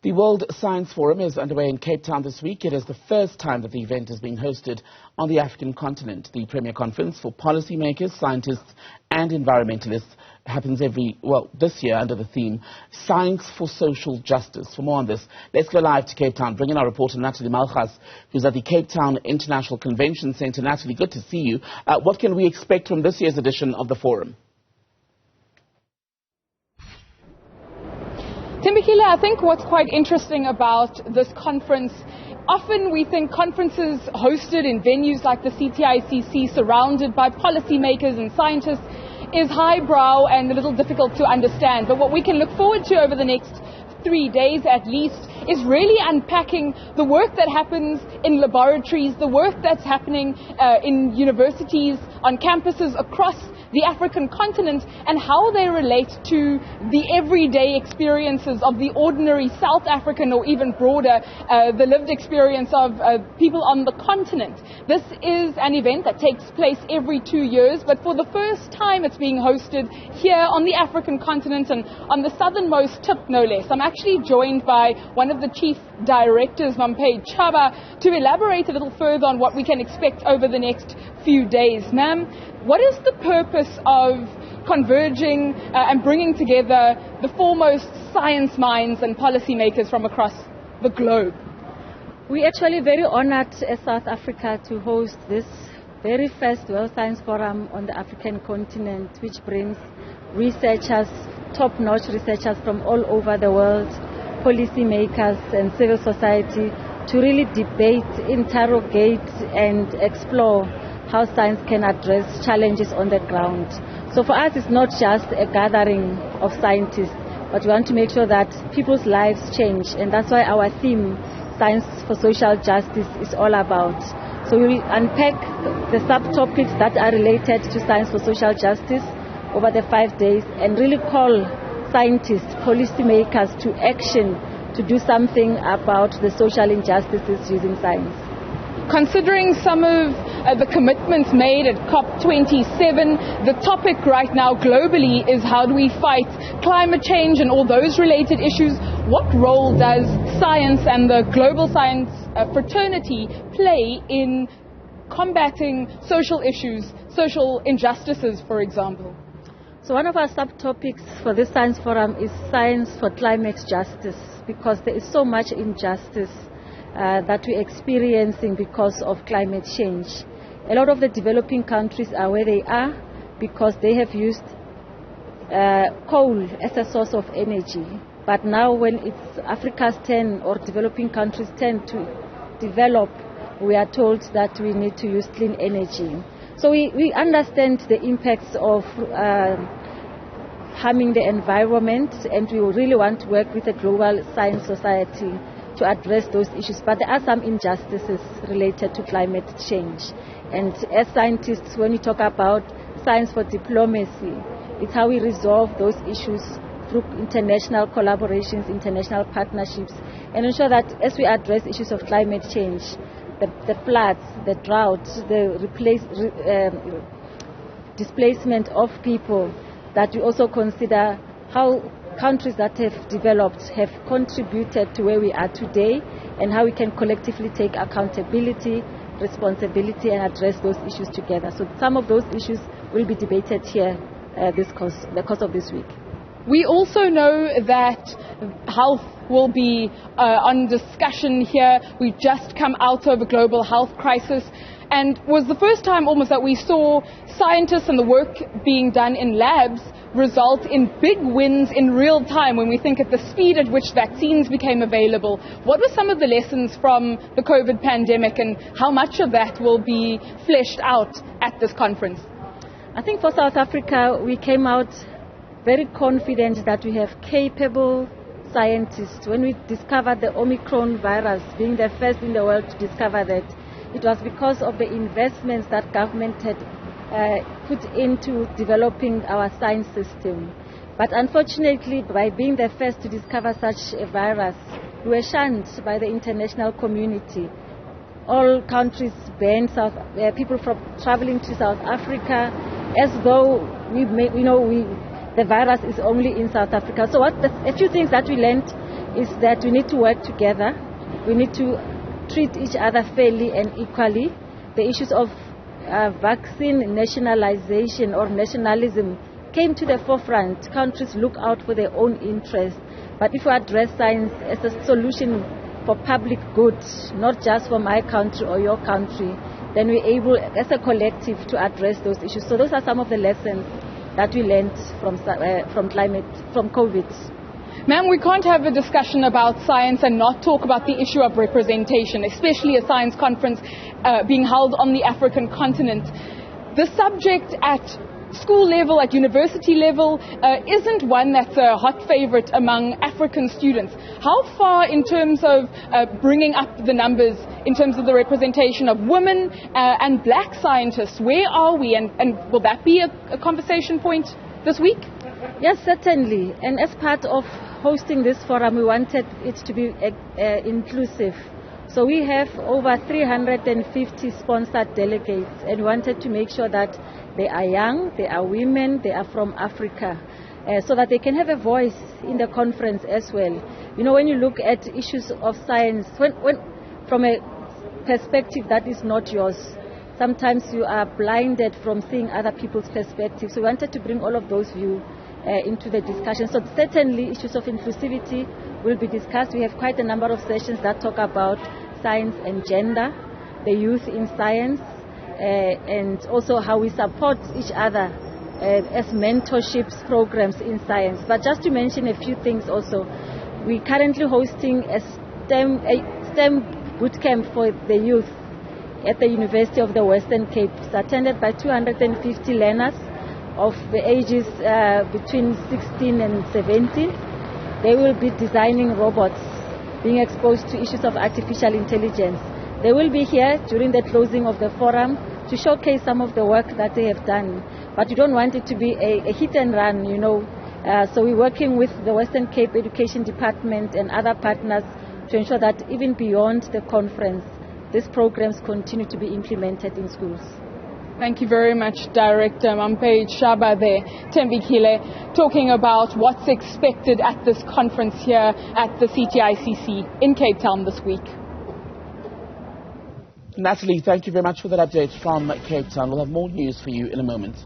The World Science Forum is underway in Cape Town this week. It is the first time that the event is being hosted on the African continent. The premier conference for policymakers, scientists and environmentalists happens this year under the theme Science for Social Justice. For more on this, let's go live to Cape Town. Bring in our reporter Natalie Malgas, who's at the Cape Town International Convention Centre. Natalie, good to see you. What can we expect from this year's edition of the forum? Timbukile, I think what's quite interesting about this conference, often we think conferences hosted in venues like the CTICC, surrounded by policymakers and scientists, is highbrow and a little difficult to understand. But what we can look forward to over the next 3 days at least is really unpacking the work that happens in laboratories, the work that's happening in universities, on campuses across the African continent, and how they relate to the everyday experiences of the ordinary South African, or even broader, the lived experience of people on the continent. This is an event that takes place every 2 years, but for the first time it's being hosted here on the African continent and on the southernmost tip, no less. I'm actually joined by one of the chief directors, Mampay Chaba, to elaborate a little further on what we can expect over the next few days. Ma'am, what is the purpose of converging and bringing together the foremost science minds and policymakers from across the globe? We're actually very honored as South Africa to host this very first World Science Forum on the African continent, which brings researchers, top-notch researchers from all over the world, policymakers and civil society to really debate, interrogate and explore how science can address challenges on the ground. So for us, it's not just a gathering of scientists, but we want to make sure that people's lives change. And that's why our theme, Science for Social Justice, is all about. So we will unpack the subtopics that are related to science for social justice over the 5 days and really call scientists, policymakers to action to do something about the social injustices using science. Considering some of the commitments made at COP27, the topic right now globally is how do we fight climate change and all those related issues. What role does science and the global science fraternity play in combating social issues, social injustices, for example? So one of our subtopics for this science forum is science for climate justice, because there is so much injustice that we're experiencing because of climate change. A lot of the developing countries are where they are because they have used coal as a source of energy. But now when it's Africa's turn or developing countries' turn to develop, we are told that we need to use clean energy. So we understand the impacts of harming the environment, and we really want to work with the global science society to address those issues. But there are some injustices related to climate change. And as scientists, when we talk about science for diplomacy, it's how we resolve those issues through international collaborations, international partnerships, and ensure that as we address issues of climate change, the floods, the droughts, the displacement of people, that we also consider how countries that have developed have contributed to where we are today, and how we can collectively take accountability, responsibility, and address those issues together. So some of those issues will be debated here the course of this week. We also know that health will be on discussion here. We've just come out of a global health crisis, and was the first time almost that we saw scientists and the work being done in labs result in big wins in real time when we think at the speed at which vaccines became available. What were some of the lessons from the COVID pandemic, and how much of that will be fleshed out at this conference? I think for South Africa, we came out very confident that we have capable scientists. When we discovered the Omicron virus, being the first in the world to discover that, it was because of the investments that government had put into developing our science system. But unfortunately, by being the first to discover such a virus, we were shunned by the international community. All countries banned people from traveling to South Africa, as though the virus is only in South Africa. So a few things that we learned is that we need to work together. We need to treat each other fairly and equally. The issues of vaccine nationalization or nationalism came to the forefront. Countries look out for their own interests. But if we address science as a solution for public good, not just for my country or your country, then we're able, as a collective, to address those issues. So those are some of the lessons that we learned from COVID. Ma'am, we can't have a discussion about science and not talk about the issue of representation, especially a science conference being held on the African continent. The subject at school level, at university level, isn't one that's a hot favorite among African students. How far in terms of bringing up the numbers, in terms of the representation of women and black scientists, where are we? And will that be a conversation point this week? Yes, certainly. And as part of hosting this forum, we wanted it to be inclusive. So we have over 350 sponsored delegates, and we wanted to make sure that they are young, they are women, they are from Africa, so that they can have a voice in the conference as well. You know, when you look at issues of science, when from a perspective that is not yours, sometimes you are blinded from seeing other people's perspectives. So we wanted to bring all of those views into the discussion. So certainly issues of inclusivity will be discussed. We have quite a number of sessions that talk about science and gender, the youth in science, and also how we support each other as mentorships programs in science. But just to mention a few things also, we're currently hosting a STEM boot camp for the youth at the University of the Western Cape. It's attended by 250 learners of the ages between 16 and 17. They will be designing robots, being exposed to issues of artificial intelligence. They will be here during the closing of the forum to showcase some of the work that they have done. But we don't want it to be a hit and run, you know. So we're working with the Western Cape Education Department and other partners to ensure that even beyond the conference, these programs continue to be implemented in schools. Thank you very much, Director Mampage Shaba there, Tembikile, talking about what's expected at this conference here at the CTICC in Cape Town this week. Natalie, thank you very much for that update from Cape Town. We'll have more news for you in a moment.